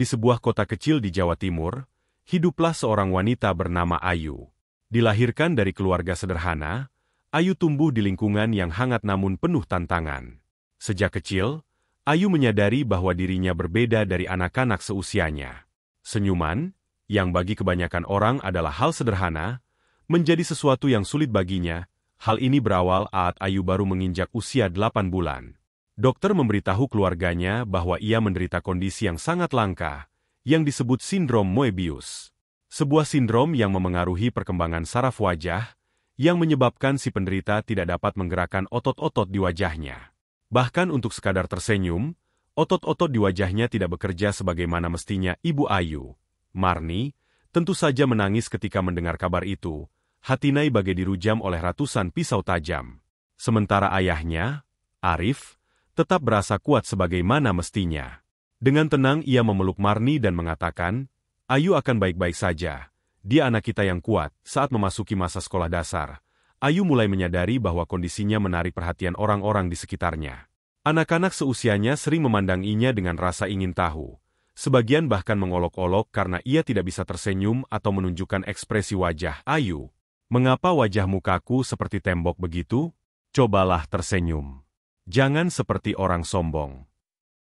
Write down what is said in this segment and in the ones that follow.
Di sebuah kota kecil di Jawa Timur, hiduplah seorang wanita bernama Ayu. Dilahirkan dari keluarga sederhana, Ayu tumbuh di lingkungan yang hangat namun penuh tantangan. Sejak kecil, Ayu menyadari bahwa dirinya berbeda dari anak-anak seusianya. Senyuman, yang bagi kebanyakan orang adalah hal sederhana, menjadi sesuatu yang sulit baginya. Hal ini berawal saat Ayu baru menginjak usia 8 bulan. Dokter memberitahu keluarganya bahwa ia menderita kondisi yang sangat langka, yang disebut sindrom Moebius. Sebuah sindrom yang memengaruhi perkembangan saraf wajah, yang menyebabkan si penderita tidak dapat menggerakkan otot-otot di wajahnya. Bahkan untuk sekadar tersenyum, otot-otot di wajahnya tidak bekerja sebagaimana mestinya. Ibu Ayu, Marni, tentu saja menangis ketika mendengar kabar itu. Hatinai bagai dirujam oleh ratusan pisau tajam. Sementara ayahnya, Arif, tetap berasa kuat sebagaimana mestinya. Dengan tenang ia memeluk Marni dan mengatakan, Ayu akan baik-baik saja. Dia anak kita yang kuat. Saat memasuki masa sekolah dasar, Ayu mulai menyadari bahwa kondisinya menarik perhatian orang-orang di sekitarnya. Anak-anak seusianya sering memandanginya dengan rasa ingin tahu. Sebagian bahkan mengolok-olok karena ia tidak bisa tersenyum atau menunjukkan ekspresi wajah. Ayu, mengapa wajahmu kaku seperti tembok begitu? Cobalah tersenyum. Jangan seperti orang sombong.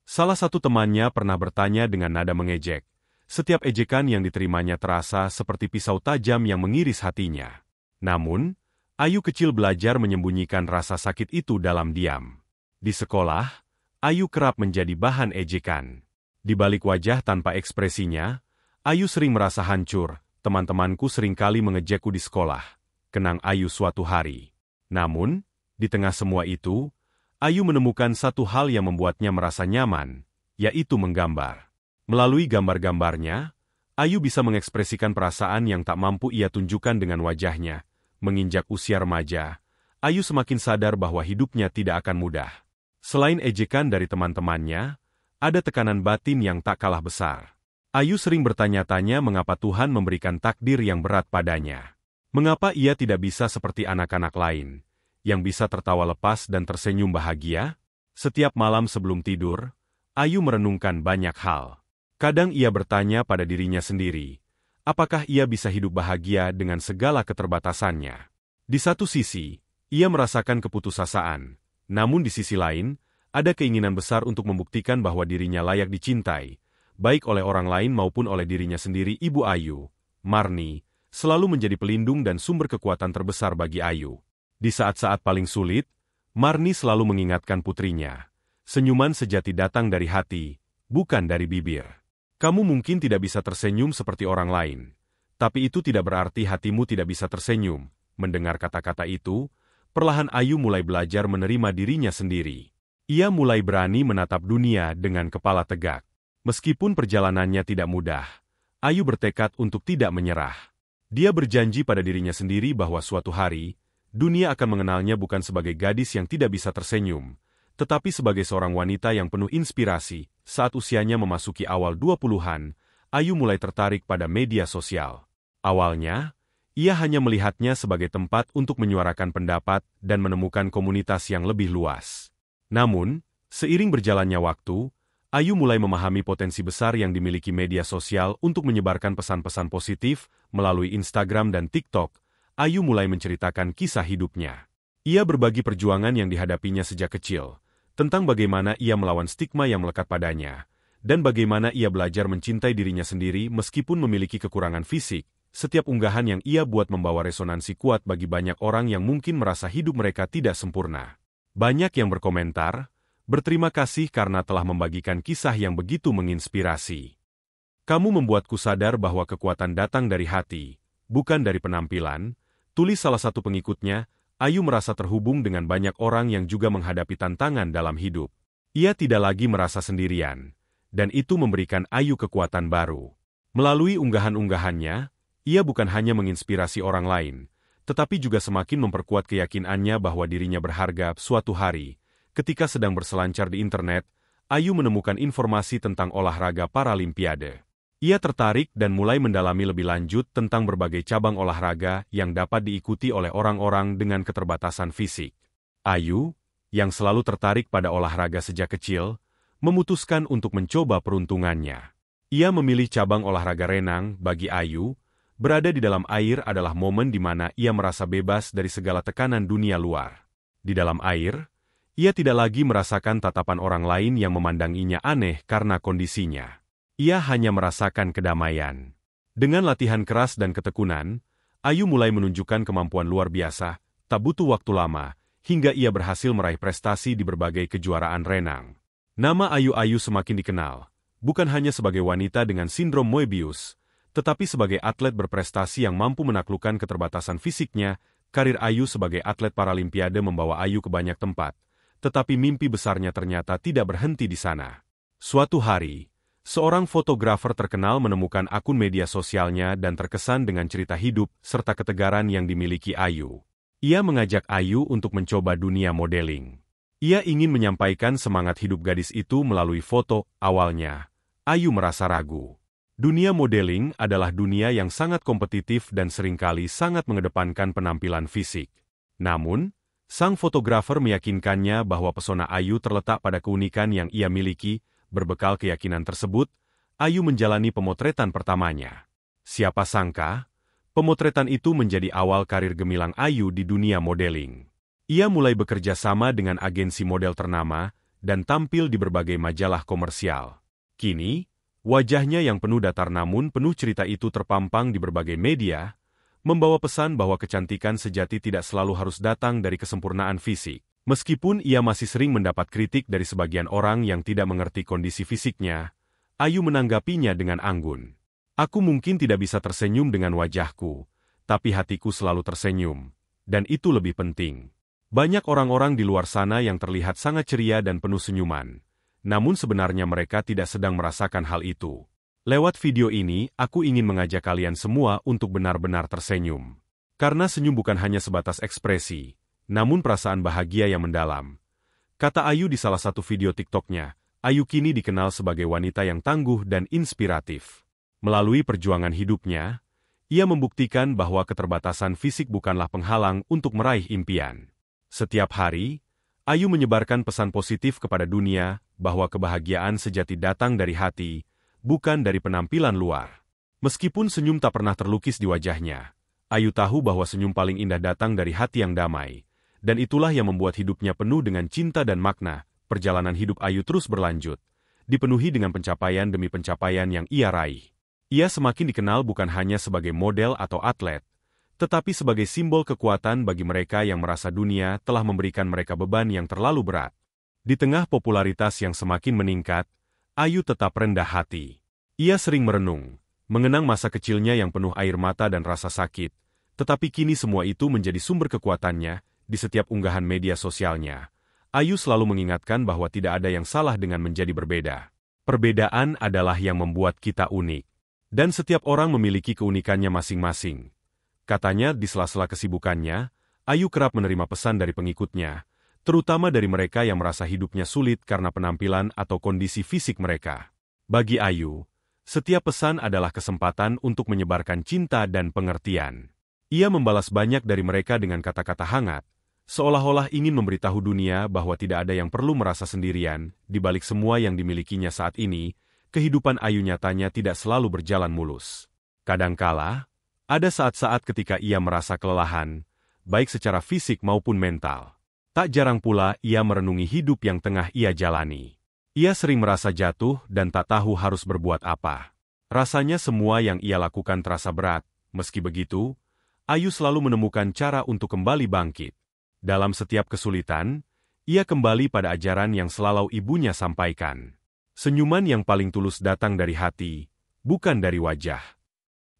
Salah satu temannya pernah bertanya dengan nada mengejek. Setiap ejekan yang diterimanya terasa seperti pisau tajam yang mengiris hatinya. Namun, Ayu kecil belajar menyembunyikan rasa sakit itu dalam diam. Di sekolah, Ayu kerap menjadi bahan ejekan. Di balik wajah tanpa ekspresinya, Ayu sering merasa hancur. Teman-temanku seringkali mengejekku di sekolah, kenang Ayu suatu hari. Namun, di tengah semua itu, Ayu menemukan satu hal yang membuatnya merasa nyaman, yaitu menggambar. Melalui gambar-gambarnya, Ayu bisa mengekspresikan perasaan yang tak mampu ia tunjukkan dengan wajahnya. Menginjak usia remaja, Ayu semakin sadar bahwa hidupnya tidak akan mudah. Selain ejekan dari teman-temannya, ada tekanan batin yang tak kalah besar. Ayu sering bertanya-tanya mengapa Tuhan memberikan takdir yang berat padanya. Mengapa ia tidak bisa seperti anak-anak lain, yang bisa tertawa lepas dan tersenyum bahagia? Setiap malam sebelum tidur, Ayu merenungkan banyak hal. Kadang ia bertanya pada dirinya sendiri, apakah ia bisa hidup bahagia dengan segala keterbatasannya? Di satu sisi, ia merasakan keputusasaan, namun di sisi lain, ada keinginan besar untuk membuktikan bahwa dirinya layak dicintai, baik oleh orang lain maupun oleh dirinya sendiri. Ibu Ayu, Marni, selalu menjadi pelindung dan sumber kekuatan terbesar bagi Ayu. Di saat-saat paling sulit, Marni selalu mengingatkan putrinya, senyuman sejati datang dari hati, bukan dari bibir. Kamu mungkin tidak bisa tersenyum seperti orang lain, tapi itu tidak berarti hatimu tidak bisa tersenyum. Mendengar kata-kata itu, perlahan Ayu mulai belajar menerima dirinya sendiri. Ia mulai berani menatap dunia dengan kepala tegak. Meskipun perjalanannya tidak mudah, Ayu bertekad untuk tidak menyerah. Dia berjanji pada dirinya sendiri bahwa suatu hari, dunia akan mengenalnya bukan sebagai gadis yang tidak bisa tersenyum, tetapi sebagai seorang wanita yang penuh inspirasi. Saat usianya memasuki awal 20-an, Ayu mulai tertarik pada media sosial. Awalnya, ia hanya melihatnya sebagai tempat untuk menyuarakan pendapat dan menemukan komunitas yang lebih luas. Namun, seiring berjalannya waktu, Ayu mulai memahami potensi besar yang dimiliki media sosial untuk menyebarkan pesan-pesan positif melalui Instagram dan TikTok. Ayu mulai menceritakan kisah hidupnya. Ia berbagi perjuangan yang dihadapinya sejak kecil, tentang bagaimana ia melawan stigma yang melekat padanya, dan bagaimana ia belajar mencintai dirinya sendiri meskipun memiliki kekurangan fisik. Setiap unggahan yang ia buat membawa resonansi kuat bagi banyak orang yang mungkin merasa hidup mereka tidak sempurna. Banyak yang berkomentar, berterima kasih karena telah membagikan kisah yang begitu menginspirasi. Kamu membuatku sadar bahwa kekuatan datang dari hati, bukan dari penampilan. Tulis salah satu pengikutnya. Ayu merasa terhubung dengan banyak orang yang juga menghadapi tantangan dalam hidup. Ia tidak lagi merasa sendirian, dan itu memberikan Ayu kekuatan baru. Melalui unggahan-unggahannya, ia bukan hanya menginspirasi orang lain, tetapi juga semakin memperkuat keyakinannya bahwa dirinya berharga. Suatu hari, ketika sedang berselancar di internet, Ayu menemukan informasi tentang olahraga Paralimpiade. Ia tertarik dan mulai mendalami lebih lanjut tentang berbagai cabang olahraga yang dapat diikuti oleh orang-orang dengan keterbatasan fisik. Ayu, yang selalu tertarik pada olahraga sejak kecil, memutuskan untuk mencoba peruntungannya. Ia memilih cabang olahraga renang. Bagi Ayu, berada di dalam air adalah momen di mana ia merasa bebas dari segala tekanan dunia luar. Di dalam air, ia tidak lagi merasakan tatapan orang lain yang memandanginya aneh karena kondisinya. Ia hanya merasakan kedamaian. Dengan latihan keras dan ketekunan, Ayu mulai menunjukkan kemampuan luar biasa, tak butuh waktu lama, hingga ia berhasil meraih prestasi di berbagai kejuaraan renang. Nama Ayu semakin dikenal, bukan hanya sebagai wanita dengan sindrom Moebius, tetapi sebagai atlet berprestasi yang mampu menaklukkan keterbatasan fisiknya. Karir Ayu sebagai atlet Paralimpiade membawa Ayu ke banyak tempat, tetapi mimpi besarnya ternyata tidak berhenti di sana. Suatu hari, seorang fotografer terkenal menemukan akun media sosialnya dan terkesan dengan cerita hidup serta ketegaran yang dimiliki Ayu. Ia mengajak Ayu untuk mencoba dunia modeling. Ia ingin menyampaikan semangat hidup gadis itu melalui foto. Awalnya, Ayu merasa ragu. Dunia modeling adalah dunia yang sangat kompetitif dan seringkali sangat mengedepankan penampilan fisik. Namun, sang fotografer meyakinkannya bahwa pesona Ayu terletak pada keunikan yang ia miliki. Berbekal keyakinan tersebut, Ayu menjalani pemotretan pertamanya. Siapa sangka, pemotretan itu menjadi awal karir gemilang Ayu di dunia modeling. Ia mulai bekerja sama dengan agensi model ternama dan tampil di berbagai majalah komersial. Kini, wajahnya yang penuh datar namun penuh cerita itu terpampang di berbagai media, membawa pesan bahwa kecantikan sejati tidak selalu harus datang dari kesempurnaan fisik. Meskipun ia masih sering mendapat kritik dari sebagian orang yang tidak mengerti kondisi fisiknya, Ayu menanggapinya dengan anggun. Aku mungkin tidak bisa tersenyum dengan wajahku, tapi hatiku selalu tersenyum, dan itu lebih penting. Banyak orang-orang di luar sana yang terlihat sangat ceria dan penuh senyuman, namun sebenarnya mereka tidak sedang merasakan hal itu. Lewat video ini, aku ingin mengajak kalian semua untuk benar-benar tersenyum. Karena senyum bukan hanya sebatas ekspresi, namun perasaan bahagia yang mendalam. Kata Ayu di salah satu video TikTok-nya, Ayu kini dikenal sebagai wanita yang tangguh dan inspiratif. Melalui perjuangan hidupnya, ia membuktikan bahwa keterbatasan fisik bukanlah penghalang untuk meraih impian. Setiap hari, Ayu menyebarkan pesan positif kepada dunia bahwa kebahagiaan sejati datang dari hati, bukan dari penampilan luar. Meskipun senyum tak pernah terlukis di wajahnya, Ayu tahu bahwa senyum paling indah datang dari hati yang damai, dan itulah yang membuat hidupnya penuh dengan cinta dan makna. Perjalanan hidup Ayu terus berlanjut, dipenuhi dengan pencapaian demi pencapaian yang ia raih. Ia semakin dikenal bukan hanya sebagai model atau atlet, tetapi sebagai simbol kekuatan bagi mereka yang merasa dunia telah memberikan mereka beban yang terlalu berat. Di tengah popularitas yang semakin meningkat, Ayu tetap rendah hati. Ia sering merenung, mengenang masa kecilnya yang penuh air mata dan rasa sakit, tetapi kini semua itu menjadi sumber kekuatannya. Di setiap unggahan media sosialnya, Ayu selalu mengingatkan bahwa tidak ada yang salah dengan menjadi berbeda. Perbedaan adalah yang membuat kita unik. Dan setiap orang memiliki keunikannya masing-masing. Katanya di sela-sela kesibukannya, Ayu kerap menerima pesan dari pengikutnya, terutama dari mereka yang merasa hidupnya sulit karena penampilan atau kondisi fisik mereka. Bagi Ayu, setiap pesan adalah kesempatan untuk menyebarkan cinta dan pengertian. Ia membalas banyak dari mereka dengan kata-kata hangat, seolah-olah ingin memberitahu dunia bahwa tidak ada yang perlu merasa sendirian. Di balik semua yang dimilikinya saat ini, kehidupan Ayu nyatanya tidak selalu berjalan mulus. Kadangkala, ada saat-saat ketika ia merasa kelelahan, baik secara fisik maupun mental. Tak jarang pula ia merenungi hidup yang tengah ia jalani. Ia sering merasa jatuh dan tak tahu harus berbuat apa. Rasanya semua yang ia lakukan terasa berat. Meski begitu, Ayu selalu menemukan cara untuk kembali bangkit. Dalam setiap kesulitan, ia kembali pada ajaran yang selalu ibunya sampaikan. Senyuman yang paling tulus datang dari hati, bukan dari wajah.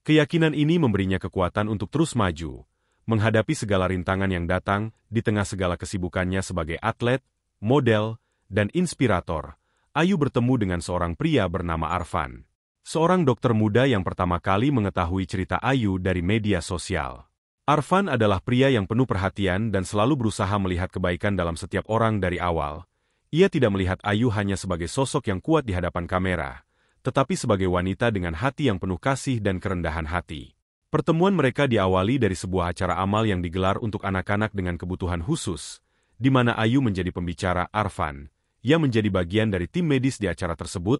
Keyakinan ini memberinya kekuatan untuk terus maju, menghadapi segala rintangan yang datang di tengah segala kesibukannya sebagai atlet, model, dan inspirator. Ayu bertemu dengan seorang pria bernama Arfan. Seorang dokter muda yang pertama kali mengetahui cerita Ayu dari media sosial. Arfan adalah pria yang penuh perhatian dan selalu berusaha melihat kebaikan dalam setiap orang dari awal. Ia tidak melihat Ayu hanya sebagai sosok yang kuat di hadapan kamera, tetapi sebagai wanita dengan hati yang penuh kasih dan kerendahan hati. Pertemuan mereka diawali dari sebuah acara amal yang digelar untuk anak-anak dengan kebutuhan khusus, di mana Ayu menjadi pembicara. Arfan, yang menjadi bagian dari tim medis di acara tersebut,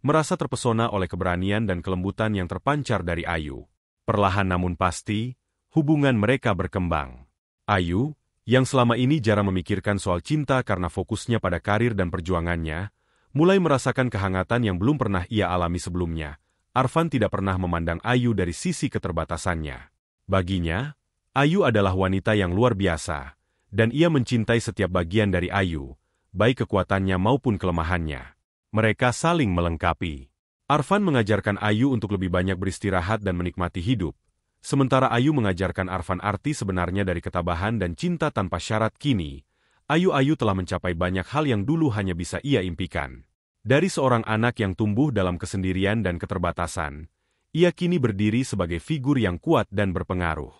merasa terpesona oleh keberanian dan kelembutan yang terpancar dari Ayu. Perlahan namun pasti, hubungan mereka berkembang. Ayu, yang selama ini jarang memikirkan soal cinta karena fokusnya pada karir dan perjuangannya, mulai merasakan kehangatan yang belum pernah ia alami sebelumnya. Arfan tidak pernah memandang Ayu dari sisi keterbatasannya. Baginya, Ayu adalah wanita yang luar biasa, dan ia mencintai setiap bagian dari Ayu, baik kekuatannya maupun kelemahannya. Mereka saling melengkapi. Arfan mengajarkan Ayu untuk lebih banyak beristirahat dan menikmati hidup, sementara Ayu mengajarkan Arfan arti sebenarnya dari ketabahan dan cinta tanpa syarat. Kini, Ayu telah mencapai banyak hal yang dulu hanya bisa ia impikan. Dari seorang anak yang tumbuh dalam kesendirian dan keterbatasan, ia kini berdiri sebagai figur yang kuat dan berpengaruh.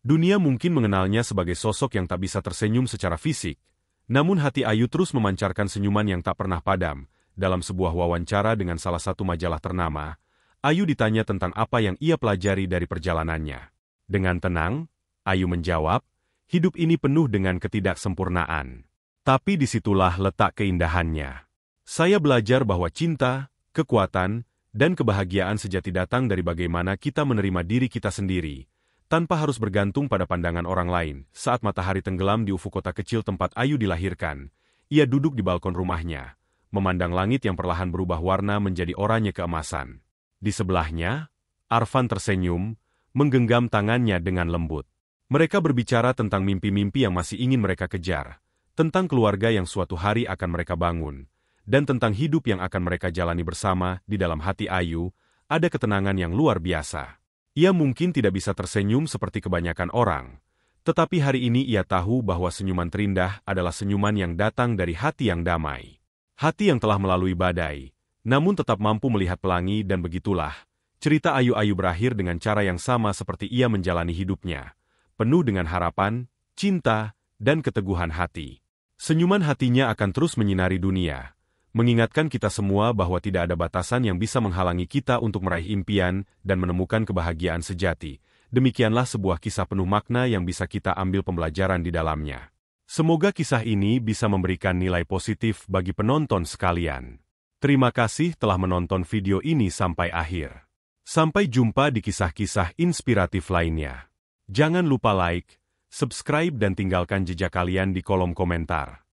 Dunia mungkin mengenalnya sebagai sosok yang tak bisa tersenyum secara fisik, namun hati Ayu terus memancarkan senyuman yang tak pernah padam. Dalam sebuah wawancara dengan salah satu majalah ternama, Ayu ditanya tentang apa yang ia pelajari dari perjalanannya. Dengan tenang, Ayu menjawab, hidup ini penuh dengan ketidaksempurnaan. Tapi disitulah letak keindahannya. Saya belajar bahwa cinta, kekuatan, dan kebahagiaan sejati datang dari bagaimana kita menerima diri kita sendiri, tanpa harus bergantung pada pandangan orang lain. Saat matahari tenggelam di ufuk kota kecil tempat Ayu dilahirkan, ia duduk di balkon rumahnya, memandang langit yang perlahan berubah warna menjadi oranye keemasan. Di sebelahnya, Arfan tersenyum, menggenggam tangannya dengan lembut. Mereka berbicara tentang mimpi-mimpi yang masih ingin mereka kejar, tentang keluarga yang suatu hari akan mereka bangun, dan tentang hidup yang akan mereka jalani bersama. Di dalam hati Ayu, ada ketenangan yang luar biasa. Ia mungkin tidak bisa tersenyum seperti kebanyakan orang, tetapi hari ini ia tahu bahwa senyuman terindah adalah senyuman yang datang dari hati yang damai. Hati yang telah melalui badai, namun tetap mampu melihat pelangi. Dan begitulah, cerita Ayu berakhir dengan cara yang sama seperti ia menjalani hidupnya, penuh dengan harapan, cinta, dan keteguhan hati. Senyuman hatinya akan terus menyinari dunia, mengingatkan kita semua bahwa tidak ada batasan yang bisa menghalangi kita untuk meraih impian dan menemukan kebahagiaan sejati. Demikianlah sebuah kisah penuh makna yang bisa kita ambil pembelajaran di dalamnya. Semoga kisah ini bisa memberikan nilai positif bagi penonton sekalian. Terima kasih telah menonton video ini sampai akhir. Sampai jumpa di kisah-kisah inspiratif lainnya. Jangan lupa like, subscribe dan tinggalkan jejak kalian di kolom komentar.